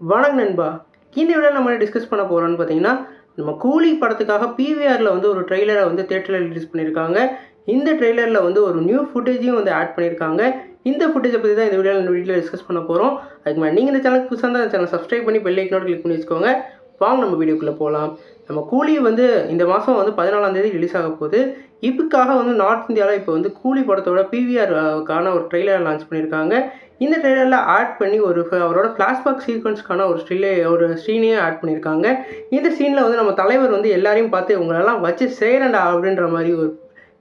வணக்கம் நண்பா. இந்த வீடியோவில் நம்ம டிஸ்கஸ் பண்ண போகிறோம்னு பார்த்தீங்கன்னா, நம்ம கூலி படத்துக்காக பிவிஆரில் வந்து ஒரு ட்ரெய்லரை வந்து தியேட்டரில் ரிலீஸ் பண்ணியிருக்காங்க. இந்த ட்ரெய்லரில் வந்து ஒரு நியூ ஃபுட்டேஜையும் வந்து ஆட் பண்ணியிருக்காங்க. இந்த ஃபுட்டேஜை பற்றி தான் இந்த வீடியோவில் டிஸ்கஸ் பண்ண போகிறோம். அதுக்கு மேலே நீங்கள் இந்த சேனலுக்கு புதுசாக இருந்தால் இந்த சேனல் சப்ஸ்கிரைப் பண்ணி பெல் ஐக்கனோட கிளிக் பண்ணி வச்சுக்கோங்க. வாங்க நம்ம வீடியோக்குள்ளே போகலாம். நம்ம கூலி வந்து இந்த மாதம் வந்து 14ஆம் தேதி ரிலீஸ் ஆக போகுது. இதுக்காக வந்து நார்த் இந்தியாவில் இப்போ வந்து கூலி படத்தோட பிவிஆருக்கான ஒரு ட்ரெய்லரை லான்ச் பண்ணியிருக்காங்க. இந்த ட்ரெய்லரில் ஆட் பண்ணி அவரோட ஃப்ளாஷ்பேக் சீக்வன்ஸ்க்கான ஒரு சீனையும் ஆட் பண்ணியிருக்காங்க. இந்த சீனில் வந்து நம்ம தலைவர் வந்து எல்லாரையும் பார்த்து இவங்களெல்லாம் வச்சு செய்கிறேன்டா அப்படின்ற மாதிரி ஒரு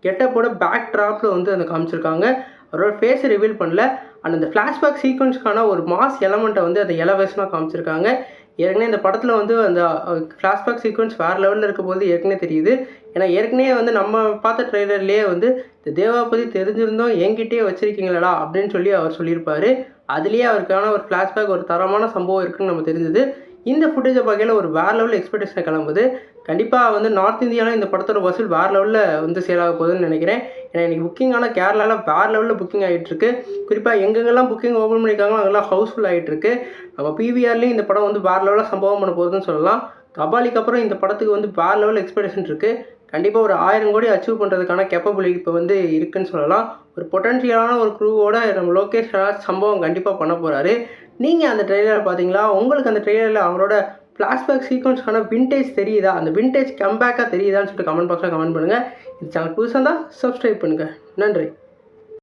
கெட்டப்போட பேக் ட்ராப்பில் வந்து அந்த காமிச்சிருக்காங்க. அவரோட ஃபேஸை ரிவீல் பண்ணல. அண்ட் அந்த ஃப்ளாஷ்பேக் சீக்வன்ஸ்க்கான ஒரு மாஸ் எலமெண்ட்டை வந்து அந்த எலவேஷனாக காமிச்சிருக்காங்க. ஏற்கனவே இந்த படத்தில் வந்து அந்த ஃப்ளாஷ்பேக் சீக்வன்ஸ் வேறு லெவலில் இருக்க போது ஏற்கனவே தெரியுது. ஏன்னா ஏற்கனவே வந்து நம்ம பார்த்த ட்ரெய்லர்லேயே வந்து இந்த தேவா பற்றி தெரிஞ்சிருந்தோம் என்கிட்டயே வச்சுருக்கீங்களடா அப்படின்னு சொல்லி அவர் சொல்லியிருப்பார். அதுலேயே அவருக்கான ஒரு ஃப்ளாஷ்பேக் ஒரு தரமான சம்பவம் இருக்குதுன்னு நம்ம தெரிஞ்சுது. இந்த ஃபுட்டேஜை பார்க்கையில் ஒரு வேறு லெவலில் எக்ஸ்பெக்டேஷனை கிளம்புது. கண்டிப்பாக வந்து நார்த் இந்தியாவில் இந்த படத்தோட வசூல் வேறு லெவலில் வந்து சேல் ஆக போகுதுன்னு நினைக்கிறேன். ஏன்னா இன்றைக்கி புக்கிங் ஆனால் கேரளாவில் வேறு லெவலில் புக்கிங் ஆகிட்டுருக்கு. குறிப்பாக எங்கெங்கெல்லாம் புக்கிங் ஓப்பன் பண்ணியிருக்காங்களோ அங்கெல்லாம் ஹவுஸ்ஃபுல் ஆகிட்டுருக்கு. நம்ம பிவிஆர்லேயும் இந்த படம் வந்து வேறு லெவலில் சம்பவம் பண்ண போகுதுன்னு சொல்லலாம். கபாலிக்கு அப்புறம் இந்த படத்துக்கு வந்து வேறு லெவலில் எக்ஸ்பெக்டேஷன் இருக்குது. கண்டிப்பாக ஒரு 1000 கோடி அச்சீவ் பண்ணுறதுக்கான கேப்பபிலிட்டி இப்போ வந்து இருக்குதுன்னு சொல்லலாம். ஒரு பொட்டன்ஷியலான ஒரு க்ரூவோட நம்ம லோகேஷ் ராஜ் சம்பவம் கண்டிப்பாக பண்ண போகிறாரு. நீங்கள் அந்த ட்ரெய்லரை பார்த்தீங்களா? உங்களுக்கு அந்த ட்ரெய்லரில் அவரோட ஃப்ளாஷ்பேக் சீக்வன்ஸ்க்கான விண்டேஜ் தெரியுதா? அந்த விண்டேஜ் கம்பேக்காக தெரியுதான்னு சொல்லிட்டு கமெண்ட் பாக்ஸில் கமெண்ட் பண்ணுங்கள். இந்த சேனல் புதுசாக இருந்தால் சப்ஸ்கிரைப் பண்ணுங்கள். நன்றி.